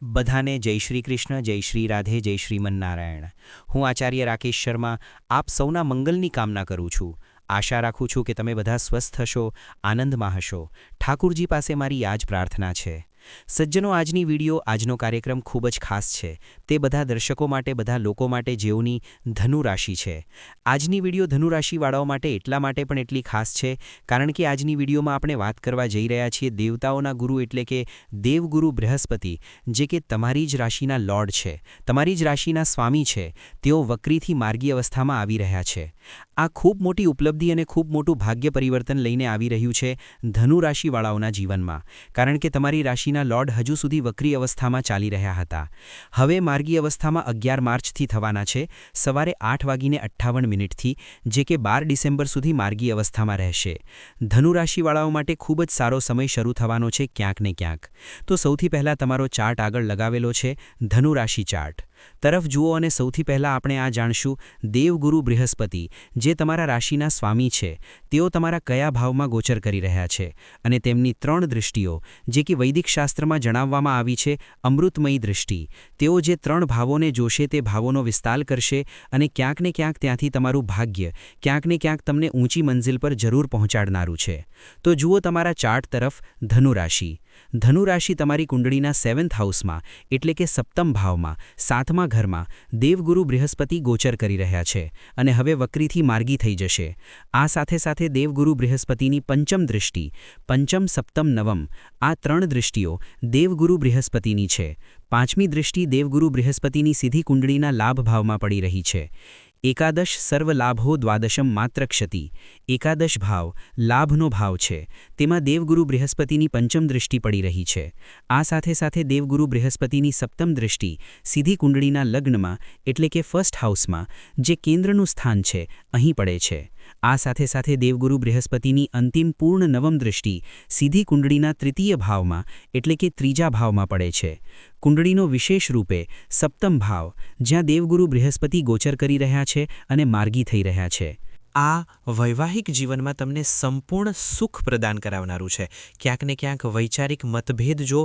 બધાને જય શ્રી કૃષ્ણ, જય શ્રી રાધે, જય શ્રીમન નારાયણ। હું આચાર્ય રાકેશ શર્મા આપ સૌના મંગલની કામના કરું છું। આશા રાખું છું કે તમે બધા સ્વસ્થ હશો, આનંદમાં હશો। ઠાકુરજી પાસે મારી આ જ પ્રાર્થના છે। સજ્જનો, આજની વિડીયો, આજનો કાર્યક્રમ ખૂબ જ ખાસ છે। તે બધા દર્શકો માટે, બધા લોકો માટે જેઓની ધનુ રાશિ છે। આજની વિડીયો ધનુ રાશિવાળાઓ માટે એટલા માટે પણ એટલી ખાસ છે કારણ કે આજની વિડીયોમાં આપણે વાત કરવા જઈ રહ્યા છીએ દેવતાઓના ગુરુ એટલે કે દેવગુરુ બૃહસ્પતિ, જે કે તમારી જ રાશિના લોર્ડ છે, તમારી જ રાશિના સ્વામી છે। તેઓ વક્રીથી માર્ગી અવસ્થામાં આવી રહ્યા છે। આ ખૂબ મોટી ઉપલબ્ધિ અને ખૂબ મોટું ભાગ્ય પરિવર્તન લઈને આવી રહ્યું છે ધનુ રાશિવાળાઓના જીવનમાં, કારણ કે તમારી રાશિ લોર્ડ હજુ સુધી વક્રી અવસ્થામાં ચાલી રહ્યા હતા। હવે માર્ગી અવસ્થામાં 11 માર્ચથી થવાના છે, સવારે 8:58 જે કે 12 ડિસેમ્બર સુધી માર્ગી અવસ્થામાં રહેશે। ધનુ રાશિવાળાઓ માટે ખૂબ જ સારો સમય શરૂ થવાનો છે ક્યાંક ને ક્યાંક। તો સૌથી પહેલાં તમારો ચાર્ટ આગળ લગાવેલો છે, ધનુ રાશિ ચાર્ટ તરફ જુઓ અને સૌથી પહેલાં આપણે આ જાણશું દેવગુરુ બૃહસ્પતિ, જે તમારા રાશિના સ્વામી છે, તેઓ તમારા કયા ભાવમાં ગોચર કરી રહ્યા છે અને તેમની 3 દૃષ્ટિઓ, જે કે વૈદિક શાસ્ત્રમાં જણાવવામાં આવી છે અમૃતમયી દૃષ્ટિ, તેઓ જે 3 ભાવોને જોશે તે ભાવોનો વિસ્તાર કરશે અને ક્યાંક ને ક્યાંક ત્યાંથી તમારું ભાગ્ય ક્યાંક ને ક્યાંક તમને ઊંચી મંજિલ પર જરૂર પહોંચાડનારું છે। તો જુઓ તમારા ચાર્ટ તરફ, ધનુ રાશિ। ધનુ રાશિ તમારી કુંડળીના 7th હાઉસમાં એટલે કે સપ્તમ ભાવમાં 7મા ઘરમાં દેવગુરુ બૃહસ્પતિ ગોચર કરી રહ્યા છે અને હવે વક્રીથી માર્ગી થઈ જશે। આ સાથે સાથે દેવગુરુ બૃહસ્પતિની પંચમ દૃષ્ટિ, પંચમ, સપ્તમ, નવમ, આ 3 દૃષ્ટિઓ દેવગુરુ બૃહસ્પતિની છે। 5મી દૃષ્ટિ દેવગુરુ બૃહસ્પતિની સીધી કુંડળીના લાભ ભાવમાં પડી રહી છે। એકાદશ સર્વ લાભો, દ્વાદશમ માત્ર ક્ષતિ, એકાદશ ભાવ લાભનો ભાવ છે, તેમાં દેવગુરુ બૃહસ્પતિની પંચમ દૃષ્ટિ પડી રહી છે। આ સાથે સાથે દેવગુરુ બૃહસ્પતિની સપ્તમ દૃષ્ટિ સીધી કુંડળીના લગ્નમાં એટલે કે ફર્સ્ટ હાઉસમાં, જે કેન્દ્રનું સ્થાન છે, અહીં પડે છે। આ સાથે સાથે દેવગુરુ બૃહસ્પતિની અંતિમ પૂર્ણ નવમ દૃષ્ટિ સીધી કુંડળીના તૃતીય ભાવમાં એટલે કે ત્રીજા ભાવમાં પડે છે। કુંડળીનો વિશેષ રૂપે સપ્તમ ભાવ, જ્યાં દેવગુરુ બૃહસ્પતિ ગોચર કરી રહ્યા છે અને માર્ગી થઈ રહ્યા છે। આ વૈવાહિક જીવનમાં તમને સંપૂર્ણ સુખ પ્રદાન કરાવનારું છે। ક્યાંક ને ક્યાંક વૈચારિક મતભેદ જો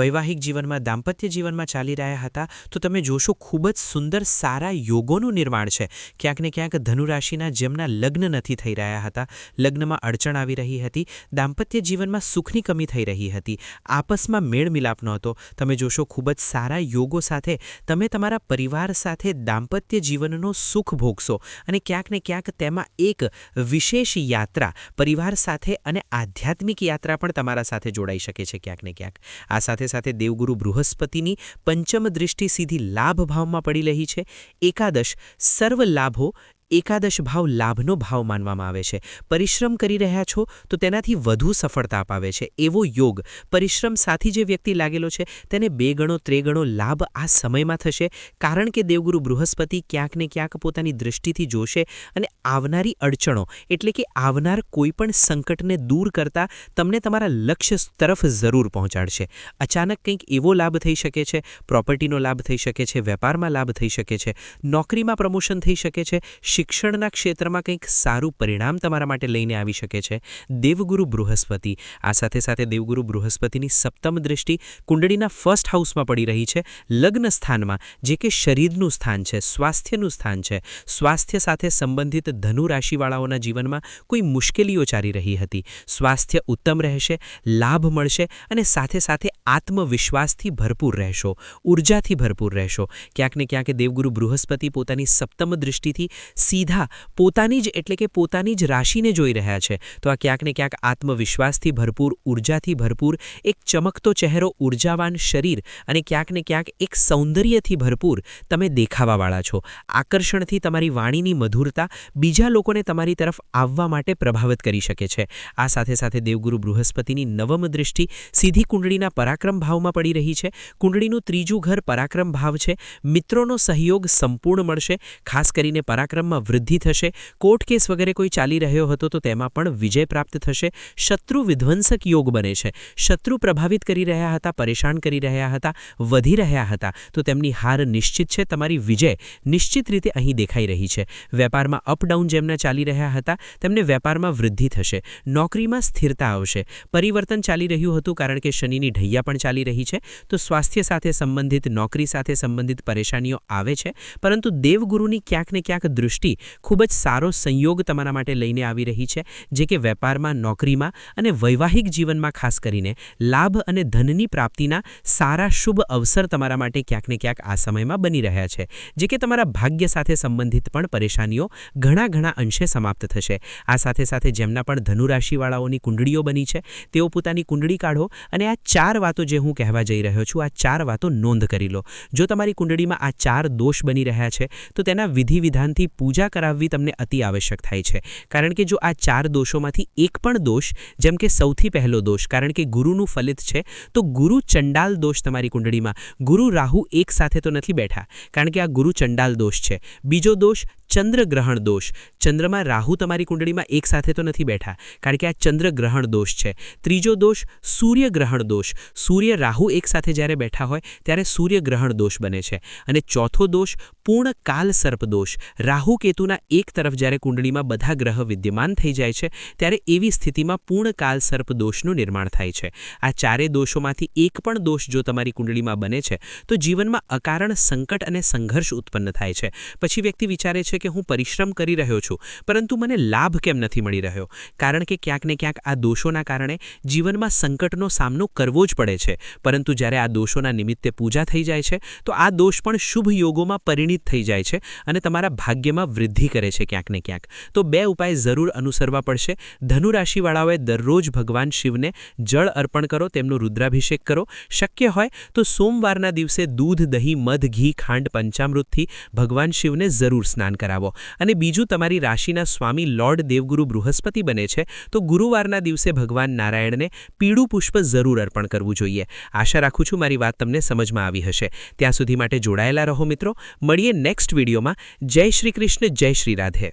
વૈવાહિક જીવનમાં, દાંપત્ય જીવનમાં ચાલી રહ્યા હતા, તો તમે જોશો ખૂબ જ સુંદર સારા યોગોનું નિર્માણ છે। ક્યાંક ને ક્યાંક ધનુ રાશિના જેમના લગ્ન નથી થઈ રહ્યા હતા, લગ્નમાં અડચણ આવી રહી હતી, દાંપત્ય જીવનમાં સુખની કમી થઈ રહી હતી, આપસમાં મેળ મિલાપ નહોતો, તમે જોશો ખૂબ જ સારા યોગો સાથે તમે તમારા પરિવાર સાથે દાંપત્ય જીવનનો સુખ ભોગશો અને ક્યાંક ને ક્યાંક તેમાં એક વિશેષ યાત્રા પરિવાર સાથે અને આધ્યાત્મિક યાત્રા પણ તમારા સાથે જોડાઈ શકે છે ક્યાંક ને ક્યાંક। આ સાથે સાથે દેવગુરુ બૃહસ્પતિની પંચમ દૃષ્ટિ સીધી લાભ ભાવમાં પડી રહી છે। એકાદશ સર્વ લાભો, એકાદશ ભાવ લાભનો ભાવ માનવામાં આવે છે। પરિશ્રમ કરી રહ્યા છો તો તેનાથી વધુ સફળતા અપાવે છે એવો યોગ, પરિશ્રમ સાથે જે વ્યક્તિ લાગેલો છે તેને 2 ગણો 3 ગણો લાભ આ સમયમાં થશે, કારણ કે દેવગુરુ બૃહસ્પતિ ક્યાંક ને ક્યાંક પોતાની દૃષ્ટિથી જોશે અને આવનારી અડચણો એટલે કે આવનાર કોઈપણ સંકટને દૂર કરતા તમને તમારા લક્ષ્ય તરફ જરૂર પહોંચાડશે। અચાનક કંઈક એવો લાભ થઈ શકે છે, પ્રોપર્ટીનો લાભ થઈ શકે છે, વેપારમાં લાભ થઈ શકે છે, નોકરીમાં પ્રમોશન થઈ શકે છે, શિક્ષણના ક્ષેત્રમાં કંઈક સારું પરિણામ તમારા માટે લઈને આવી શકે છે દેવગુરુ બૃહસ્પતિ। આ સાથે સાથે દેવગુરુ બૃહસ્પતિની સપ્તમ દૃષ્ટિ કુંડળીના ફર્સ્ટ હાઉસમાં પડી રહી છે, લગ્ન સ્થાનમાં, જે કે શરીરનું સ્થાન છે, સ્વાસ્થ્યનું સ્થાન છે। સ્વાસ્થ્ય સાથે સંબંધિત ધનુ રાશિવાળાઓના જીવનમાં કોઈ મુશ્કેલીઓ ચાલી રહી હતી, સ્વાસ્થ્ય ઉત્તમ રહેશે, લાભ મળશે અને સાથે સાથે આત્મવિશ્વાસથી ભરપૂર રહેશો, ઉર્જાથી ભરપૂર રહેશો। ક્યાંક ને ક્યાંક દેવગુરુ બૃહસ્પતિ પોતાની સપ્તમ દૃષ્ટિથી સીધા પોતાની જ એટલે કે પોતાની જ રાશિને જોઈ રહ્યા છે, તો આ ક્યાંક ને ક્યાંક આત્મવિશ્વાસથી ભરપૂર, ઉર્જાથી ભરપૂર, એક ચમકતો ચહેરો, ઉર્જાવાન શરીર અને ક્યાંક ને ક્યાંક એક સૌંદર્યથી ભરપૂર તમે દેખાવાવાળા છો। આકર્ષણથી તમારી વાણીની મધુરતા બીજા લોકોને તમારી તરફ આવવા માટે પ્રભાવિત કરી શકે છે। આ સાથે સાથે દેવગુરુ બૃહસ્પતિની નવમ દૃષ્ટિ સીધી કુંડળીના પરાક્રમ ભાવમાં પડી રહી છે। કુંડળીનું 3જું ઘર પરાક્રમ ભાવ છે, મિત્રોનો સહયોગ સંપૂર્ણ મળશે, ખાસ કરીને પરાક્રમમાં વેપારમાં વૃદ્ધિ થશે, કોર્ટ કેસ વગેરે કોઈ ચાલી રહ્યો હતો તો તેમાં પણ વિજય પ્રાપ્ત થશે, શત્રુ વિધ્વંસક યોગ બને છે, શત્રુ પ્રભાવિત કરી રહ્યા હતા, પરેશાન કરી રહ્યા હતા, વધી રહ્યા હતા તો તેમની હાર નિશ્ચિત છે, તમારી વિજય નિશ્ચિત રીતે અહીં દેખાઈ રહી છે. વેપારમાં અપડાઉન જેમના ચાલી રહ્યા હતા તેમને વેપારમાં વૃદ્ધિ થશે, નોકરીમાં સ્થિરતા આવશે, પરિવર્તન ચાલી રહ્યું હતું કારણ કે શનિની ઢૈયા પણ ચાલી રહી છે તો સ્વાસ્થ્ય સાથે સંબંધિત, નોકરી સાથે સંબંધિત પરેશાનીઓ આવે છે, પરંતુ દેવગુરુની ક્યાંક ને ક્યાંક દૃષ્ટિ ખૂબ જ સારો સંયોગ તમારા માટે લઈને આવી રહી છે, જે કે વેપારમાં, નોકરીમાં અને વૈવાહિક જીવનમાં ખાસ કરીને લાભ અને ધનની પ્રાપ્તિના સારા શુભ અવસર તમારા માટે ક્યાંક ને ક્યાંક આ સમયમાં બની રહ્યા છે, જે કે તમારા ભાગ્ય સાથે સંબંધિત પણ પરેશાનીઓ ઘણા અંશે સમાપ્ત થશે. આ સાથે સાથે જેમના પણ ધનુરાશિવાળાઓની કુંડળીઓ બની છે તેઓ પોતાની કુંડળી કાઢો અને આ 4 વાતો જે હું કહેવા જઈ રહ્યો છું, આ 4 વાતો નોંધ કરી લો. જો તમારી કુંડળીમાં આ 4 દોષ બની રહ્યા છે તો તેના વિધિ વિધાનથી પૂજા કરાવવી તમને અતિ આવશ્યક થાય છે, કારણ કે જો આ 4 દોષોમાંથી એક પણ દોષ, જેમ કે સૌથી પહેલો દોષ, કારણ કે ગુરુનું ફલિત છે તો ગુરુ ચંડાલ દોષ તમારી કુંડળીમાં, ગુરુ રાહુ એક સાથે તો નથી બેઠા કારણ કે આ ગુરુ ચંડાલ દોષ છે. બીજો દોષ ચંદ્રગ્રહણ દોષ, ચંદ્રમાં રાહુ તમારી કુંડળીમાં એક સાથે તો નથી બેઠા કારણ કે આ ચંદ્રગ્રહણ દોષ છે. ત્રીજો દોષ સૂર્યગ્રહણ દોષ, સૂર્ય રાહુ એક સાથે જ્યારે બેઠા હોય ત્યારે સૂર્યગ્રહણ દોષ બને છે. અને ચોથો દોષ પૂર્ણ કાલ સર્પ દોષ, રાહુ કેતુના એક તરફ જ્યારે કુંડળીમાં બધા ગ્રહ વિદ્યમાન થઈ જાય છે ત્યારે એવી સ્થિતિમાં પૂર્ણ કાલ સર્પ દોષનું નિર્માણ થાય છે. આ 4 દોષોમાંથી એક પણ દોષ જો તમારી કુંડળીમાં બને છે તો જીવનમાં અકારણ સંકટ અને સંઘર્ષ ઉત્પન્ન થાય છે. પછી વ્યક્તિ વિચારે છે કે હું પરિશ્રમ કરી રહ્યો છું પરંતુ મને લાભ કેમ નથી મળી રહ્યો, કારણ કે ક્યાંક ને ક્યાંક આ દોષોના કારણે જીવનમાં સંકટનો સામનો કરવો જ પડે છે. પરંતુ જ્યારે આ દોષોના નિમિત્તે પૂજા થઈ જાય છે તો આ દોષ પણ શુભ યોગોમાં પરિણિત થઈ જાય છે અને તમારા ભાગ્યમાં વૃદ્ધિ કરે છે ક્યાંક ને ક્યાંક. તો 2 ઉપાય જરૂર અનુસરવા પડશે. ધનુ રાશિવાળાઓએ દરરોજ ભગવાન શિવને જળ અર્પણ કરો, તેમનો રુદ્રાભિષેક કરો. શક્ય હોય તો સોમવારના દિવસે દૂધ, દહીં, મધ, ઘી, ખાંડ, પંચામૃતથી ભગવાન શિવને જરૂર સ્નાન કરાવો. અને બીજું, તમારી રાશિના સ્વામી લોર્ડ દેવગુરુ બૃહસ્પતિ બને છે તો ગુરુવારના દિવસે ભગવાન નારાયણને પીળું પુષ્પ જરૂર અર્પણ કરવું જોઈએ. આશા રાખું છું મારી વાત તમને સમજમાં આવી હશે. ત્યાં સુધી માટે જોડાયેલા રહો મિત્રો. મળીએ નેક્સ્ટ વિડીયોમાં. જય શ્રી કૃષ્ણ, જય શ્રી રાધે.